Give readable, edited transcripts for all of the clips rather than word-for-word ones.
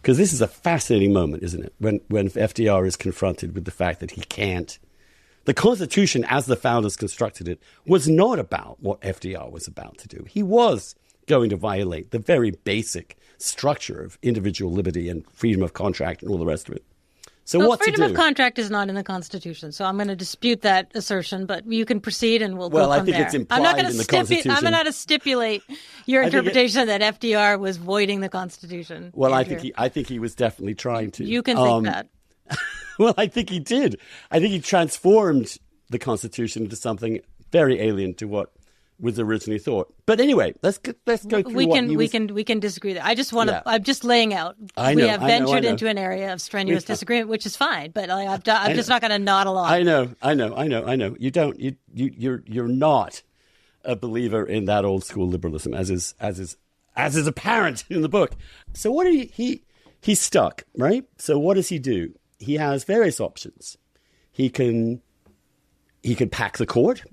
because this is a fascinating moment, isn't it? When FDR is confronted with the fact that he can't. The Constitution, as the founders constructed it, was not about what FDR was about to do. He was going to violate the very basic structure of individual liberty and freedom of contract and all the rest of it. So what to do? Freedom of contract is not in the Constitution, so I'm going to dispute that assertion, but you can proceed and we'll go from there. Well, I think it's implied in the Constitution. I'm not going to stipulate your interpretation that FDR was voiding the Constitution. Well, I think he was definitely trying to. You can think that. Well, I think he did. I think he transformed the Constitution into something very alien to what was originally thought. But anyway, let's go through we can disagree there. I just want to. I'm just laying out. I know, we have ventured into an area of strenuous disagreement, which is fine. But I'm just not going to nod along. I know. You don't. You're not a believer in that old school liberalism, as is apparent in the book. So what did he's stuck, right? So what does he do? He has various options. He can pack the court,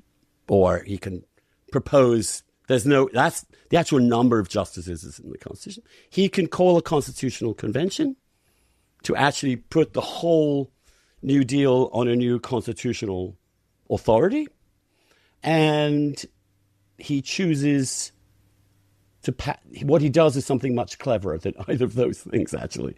or he can propose. That's the actual number of justices is in the Constitution. He can call a constitutional convention to actually put the whole New Deal on a new constitutional authority, and he chooses to. What he does is something much cleverer than either of those things. Actually,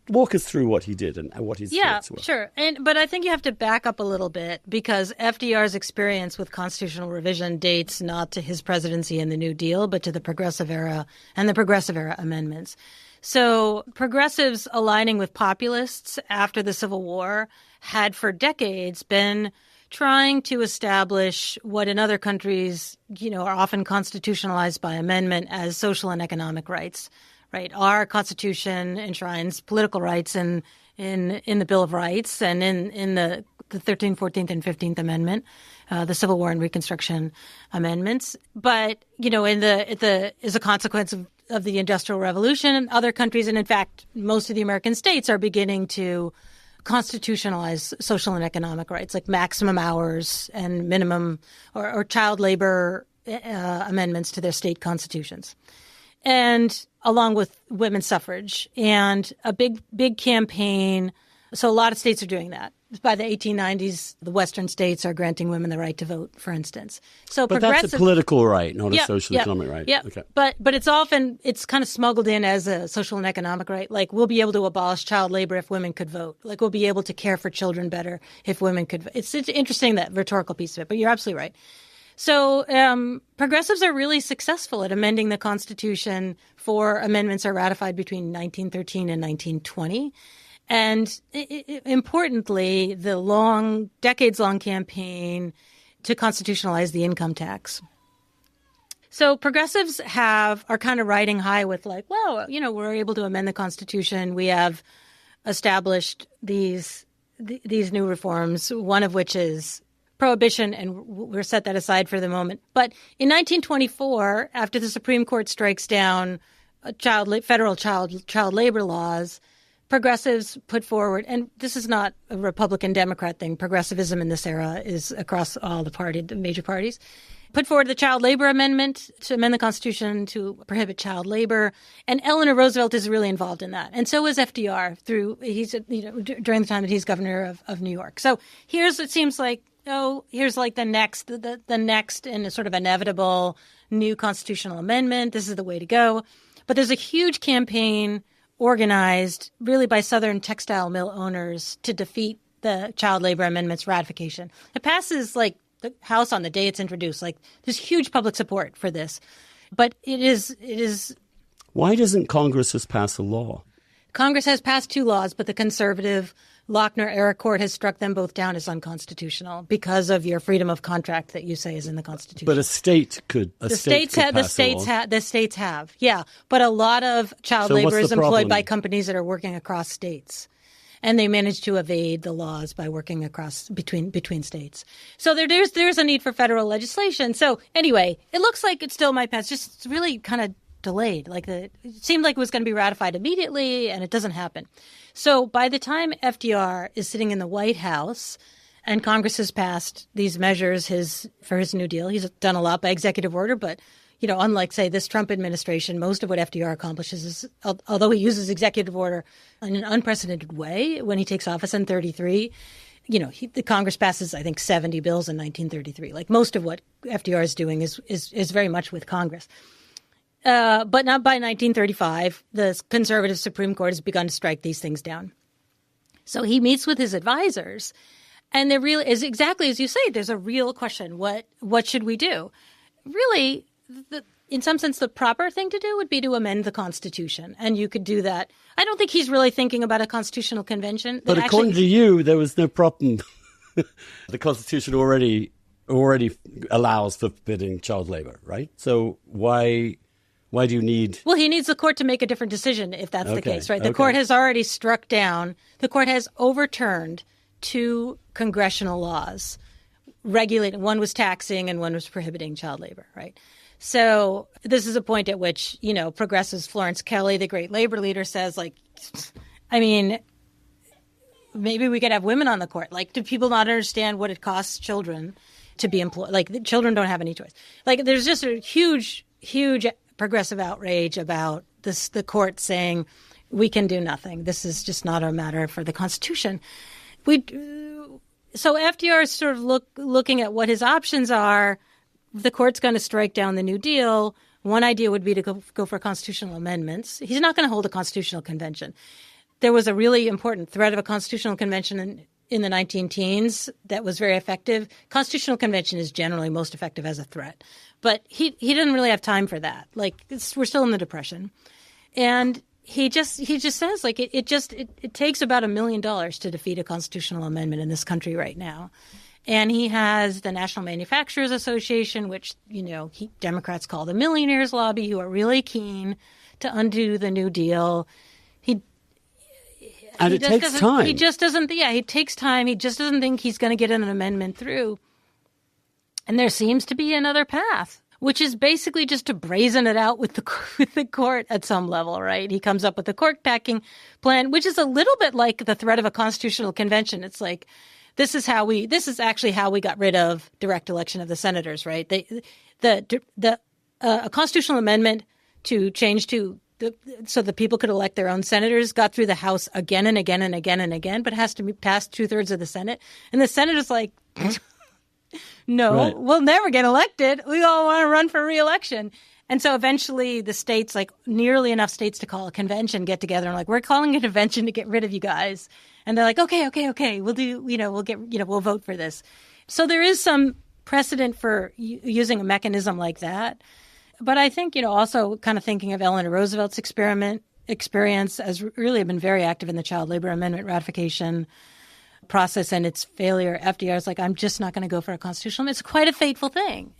walk us through what he did and what his thoughts were. Yeah, sure. But I think you have to back up a little bit because FDR's experience with constitutional revision dates not to his presidency in the New Deal, but to the Progressive Era and the Progressive Era amendments. So progressives aligning with populists after the Civil War had for decades been trying to establish what in other countries, are often constitutionalized by amendment as social and economic rights. Right. Our Constitution enshrines political rights in the Bill of Rights and in the 13th, 14th, and 15th Amendment, the Civil War and Reconstruction amendments. But, as a consequence of the Industrial Revolution, other countries, and in fact, most of the American states are beginning to constitutionalize social and economic rights, like maximum hours and minimum or child labor amendments to their state constitutions. And along with women's suffrage and a big campaign. So a lot of states are doing that. By the 1890s, the Western states are granting women the right to vote, for instance. But that's a political right, not a social economic right. Yeah, okay. But it's kind of smuggled in as a social and economic right. Like, we'll be able to abolish child labor if women could vote. Like, we'll be able to care for children better if women could vote. It's interesting, that rhetorical piece of it, but you're absolutely right. So progressives are really successful at amending the Constitution. 4 amendments are ratified between 1913 and 1920. And importantly, the decades-long campaign to constitutionalize the income tax. So progressives are kind of riding high with we're able to amend the Constitution. We have established these new reforms, one of which is prohibition, and we'll set that aside for the moment. But in 1924, after the Supreme Court strikes down federal child labor laws, progressives put forward, and this is not a Republican-Democrat thing. Progressivism in this era is across all the major parties. Put forward the Child Labor Amendment to amend the Constitution to prohibit child labor, and Eleanor Roosevelt is really involved in that, and so is FDR during the time that he's governor of New York. So here's like the next and a sort of inevitable new constitutional amendment. This is the way to go. But there's a huge campaign organized really by Southern textile mill owners to defeat the child labor amendment's ratification. It passes like the House on the day it's introduced. Like, there's huge public support for this. But it is. Why doesn't Congress just pass a law? Congress has passed 2 laws, but the conservative Lochner-era court has struck them both down as unconstitutional because of your freedom of contract that you say is in the Constitution. But the states have, yeah. But a lot of child labor is employed by companies that are working across states, and they manage to evade the laws by working across between states. So there's a need for federal legislation. So anyway, it looks like it still might pass. Just really kind of delayed. It seemed like it was going to be ratified immediately, and it doesn't happen. So by the time FDR is sitting in the White House and Congress has passed these measures for his New Deal, he's done a lot by executive order, but unlike, say, this Trump administration, most of what FDR accomplishes is, although he uses executive order in an unprecedented way when he takes office in 1933, the Congress passes, I think, 70 bills in 1933. Like most of what FDR is doing is very much with Congress. But not by 1935, the conservative Supreme Court has begun to strike these things down. So he meets with his advisors, and there really is, exactly as you say, there's a real question. What should we do? Really, in some sense, the proper thing to do would be to amend the Constitution. And you could do that. I don't think he's really thinking about a constitutional convention. But according to you, there was no problem. The Constitution already allows for forbidding child labor, right? So why do you need... Well, he needs the court to make a different decision if that's the case, right? The court has already struck down, the court has overturned 2 congressional laws regulating, one was taxing and one was prohibiting child labor, right? So this is a point at which, progressives, Florence Kelley, the great labor leader, says, maybe we could have women on the court. Like, do people not understand what it costs children to be employed? Like, the children don't have any choice. Like, there's just a huge, huge progressive outrage about this, the court saying we can do nothing. This is just not a matter for the Constitution. So FDR is sort of looking at what his options are. The court's going to strike down the New Deal. One idea would be to go for constitutional amendments. He's not going to hold a constitutional convention. There was a really important threat of a constitutional convention in the 19-teens that was very effective. Constitutional convention is generally most effective as a threat. But he didn't really have time for that. We're still in the Depression. And he just says, it takes about $1 million to defeat a constitutional amendment in this country right now. And he has the National Manufacturers Association, which, Democrats call the millionaires lobby, who are really keen to undo the New Deal. It takes time. He just doesn't. Yeah, it takes time. He just doesn't think he's going to get an amendment through. And there seems to be another path, which is basically just to brazen it out with the court at some level, right? He comes up with the court packing plan, which is a little bit like the threat of a constitutional convention. It's like, this is actually how we got rid of direct election of the senators, right? A constitutional amendment to change so that people could elect their own senators got through the House again and again and again and again, but has to be passed 2/3 of the Senate. And the Senate is like, no, right. We'll never get elected. We all want to run for re-election. And so eventually the states, nearly enough states to call a convention, get together and we're calling a convention to get rid of you guys. And they're like, okay, we'll do, we'll vote for this. So there is some precedent for using a mechanism like that. But I think, also kind of thinking of Eleanor Roosevelt's experience has really been very active in the child labor amendment ratification process and its failure. FDR is like, I'm just not going to go for a constitutional amendment. It's quite a fateful thing.